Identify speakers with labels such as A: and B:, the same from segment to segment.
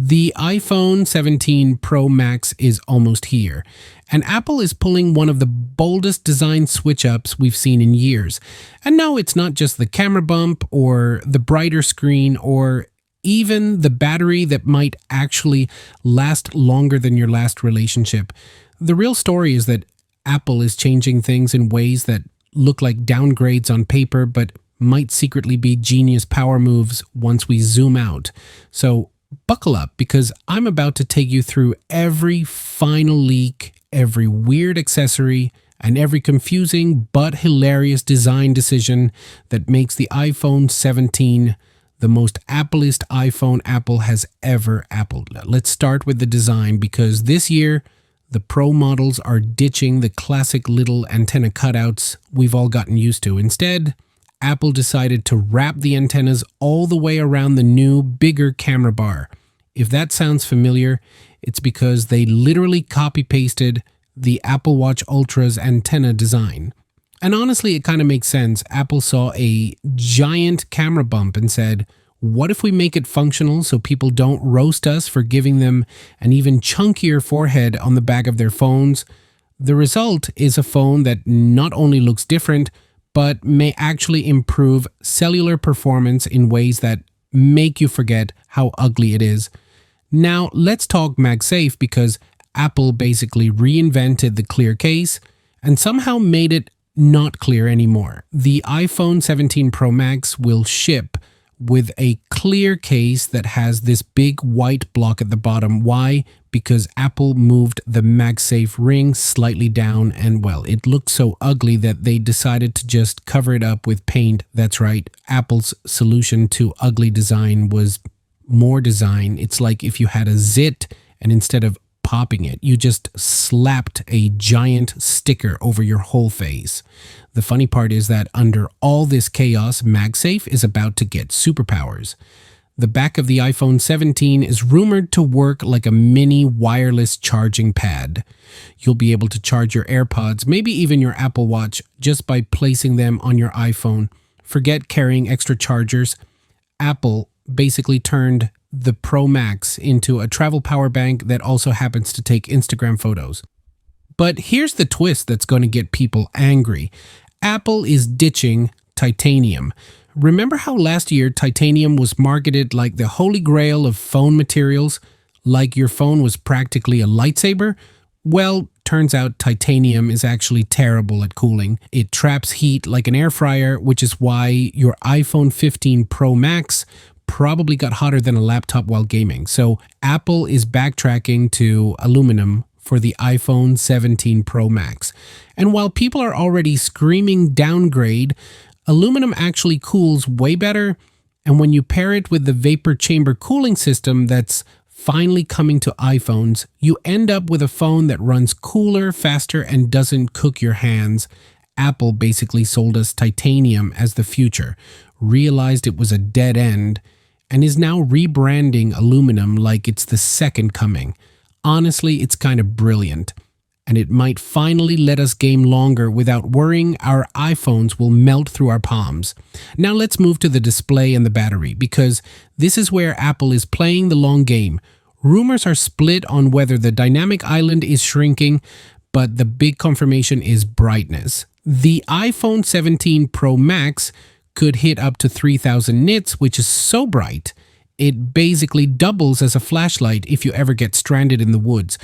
A: The iPhone 17 Pro Max is almost here, and Apple is pulling one of the boldest design switch-ups we've seen in years. And no, it's not just the camera bump or the brighter screen or even the battery that might actually last longer than your last relationship. The real story is that Apple is changing things in ways that look like downgrades on paper, but might secretly be genius power moves once we zoom out. So buckle up, because I'm about to take you through every final leak, every weird accessory, and every confusing but hilarious design decision that makes the iPhone 17 the most Appleist iPhone Apple has ever appled. Let's start with the design, because this year, the Pro models are ditching the classic little antenna cutouts we've all gotten used to. Instead, Apple decided to wrap the antennas all the way around the new, bigger camera bar. If that sounds familiar, it's because they literally copy-pasted the Apple Watch Ultra's antenna design. And honestly, it kind of makes sense. Apple saw a giant camera bump and said, what if we make it functional so people don't roast us for giving them an even chunkier forehead on the back of their phones? The result is a phone that not only looks different, but may actually improve cellular performance in ways that make you forget how ugly it is. Now, let's talk MagSafe, because Apple basically reinvented the clear case and somehow made it not clear anymore. The iPhone 17 Pro Max will ship with a clear case that has this big white block at the bottom. Why? Because Apple moved the MagSafe ring slightly down, and well, it looked so ugly that they decided to just cover it up with paint. That's right, Apple's solution to ugly design was more design. It's like if you had a zit and instead of popping it, you just slapped a giant sticker over your whole face. The funny part is that under all this chaos, MagSafe is about to get superpowers. The back of the iPhone 17 is rumored to work like a mini wireless charging pad. You'll be able to charge your AirPods, maybe even your Apple Watch, just by placing them on your iPhone. Forget carrying extra chargers. Apple basically turned the Pro Max into a travel power bank that also happens to take Instagram photos. But here's the twist that's going to get people angry. Apple is ditching titanium. Remember how last year titanium was marketed like the holy grail of phone materials? Like your phone was practically a lightsaber? Well, turns out titanium is actually terrible at cooling. It traps heat like an air fryer, which is why your iPhone 15 Pro Max probably got hotter than a laptop while gaming. So Apple is backtracking to aluminum for the iPhone 17 Pro Max. And while people are already screaming downgrade, aluminum actually cools way better. And when you pair it with the vapor chamber cooling system that's finally coming to iPhones, you end up with a phone that runs cooler, faster, and doesn't cook your hands. Apple basically sold us titanium as the future, realized it was a dead end, and is now rebranding aluminum like it's the second coming. Honestly, it's kind of brilliant, and it might finally let us game longer without worrying our iPhones will melt through our palms. Now let's move to the display and the battery, because this is where Apple is playing the long game. Rumors are split on whether the dynamic island is shrinking, but the big confirmation is brightness. The iPhone 17 Pro Max could hit up to 3000 nits, which is so bright, it basically doubles as a flashlight if you ever get stranded in the woods.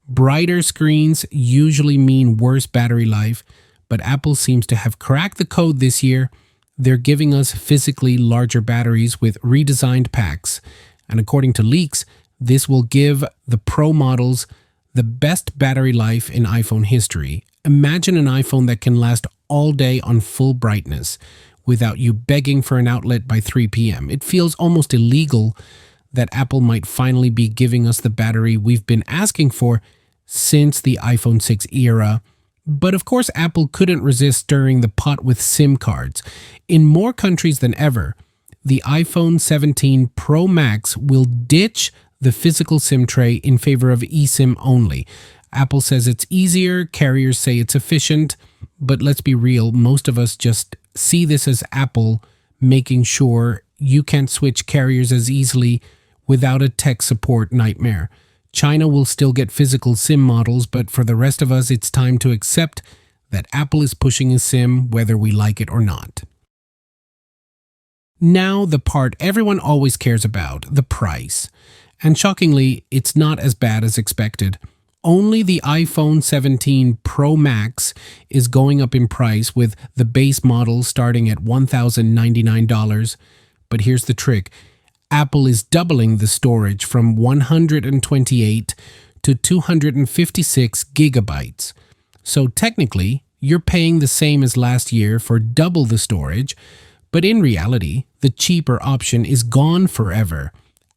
A: Brighter screens usually mean worse battery life, but Apple seems to have cracked the code this year. They're giving us physically larger batteries with redesigned packs, and according to leaks, this will give the Pro models the best battery life in iPhone history. Imagine an iPhone that can last all day on full brightness without you begging for an outlet by 3 p.m. It feels almost illegal that Apple might finally be giving us the battery we've been asking for since the iPhone 6 era. But of course, Apple couldn't resist stirring the pot with SIM cards. In more countries than ever, the iPhone 17 Pro Max will ditch the physical SIM tray in favor of eSIM only. Apple says it's easier, carriers say it's efficient, but let's be real, most of us just see this as Apple making sure you can't switch carriers as easily without a tech support nightmare. China will still get physical SIM models, but for the rest of us, it's time to accept that Apple is pushing a SIM whether we like it or not. Now, the part everyone always cares about, the price. And shockingly, it's not as bad as expected. Only the iPhone 17 Pro Max is going up in price, with the base model starting at $1,099. But here's the trick. Apple is doubling the storage from 128 to 256 gigabytes. So technically, you're paying the same as last year for double the storage, but in reality, the cheaper option is gone forever.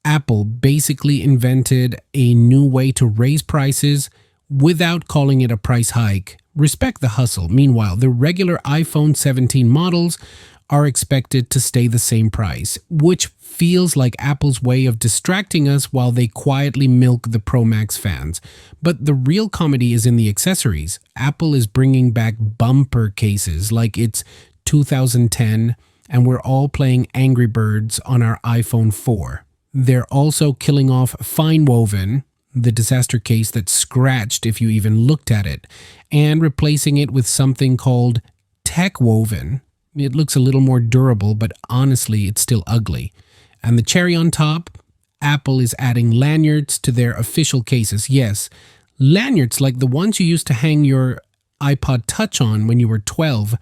A: Apple basically invented a new way to raise prices without calling it a price hike. Respect the hustle. Meanwhile, the regular iPhone 17 models are expected to stay the same price, which feels like Apple's way of distracting us while they quietly milk the Pro Max fans. But the real comedy is in the accessories. Apple is bringing back bumper cases like it's 2010 and we're all playing Angry Birds on our iPhone 4. They're also killing off Fine Woven, the disaster case that scratched if you even looked at it, and replacing it with something called Tech Woven. It looks a little more durable, but honestly, it's still ugly. And the cherry on top, Apple is adding lanyards to their official cases. Yes, lanyards like the ones you used to hang your iPod Touch on when you were 12.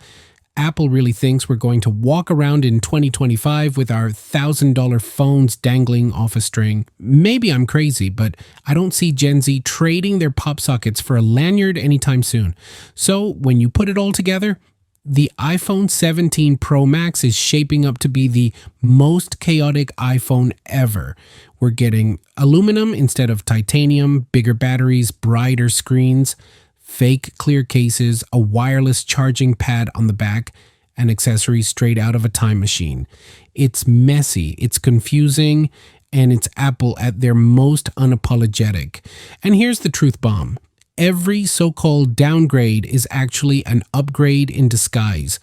A: Apple really thinks we're going to walk around in 2025 with our $1,000 phones dangling off a string. Maybe I'm crazy, but I don't see Gen Z trading their pop sockets for a lanyard anytime soon. So when you put it all together, the iPhone 17 Pro Max is shaping up to be the most chaotic iPhone ever. We're getting aluminum instead of titanium, bigger batteries, brighter screens, fake clear cases, a wireless charging pad on the back, and accessories straight out of a time machine. It's messy, it's confusing, and it's Apple at their most unapologetic. And here's the truth bomb. Every so-called downgrade is actually an upgrade in disguise.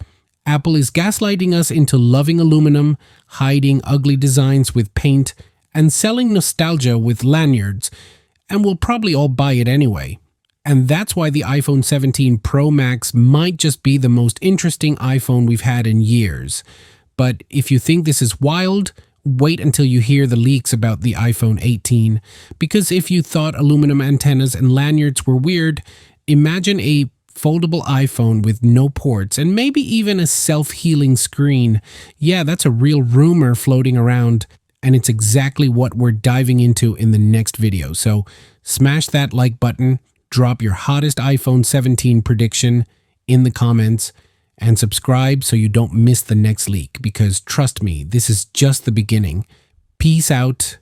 A: Apple is gaslighting us into loving aluminum, hiding ugly designs with paint, and selling nostalgia with lanyards, and we'll probably all buy it anyway. And that's why the iPhone 17 Pro Max might just be the most interesting iPhone we've had in years. But if you think this is wild, wait until you hear the leaks about the iPhone 18. Because if you thought aluminum antennas and lanyards were weird, imagine a foldable iPhone with no ports and maybe even a self-healing screen. Yeah, that's a real rumor floating around, and it's exactly what we're diving into in the next video. So smash that like button, drop your hottest iPhone 17 prediction in the comments, and subscribe so you don't miss the next leak, because trust me, this is just the beginning. Peace out.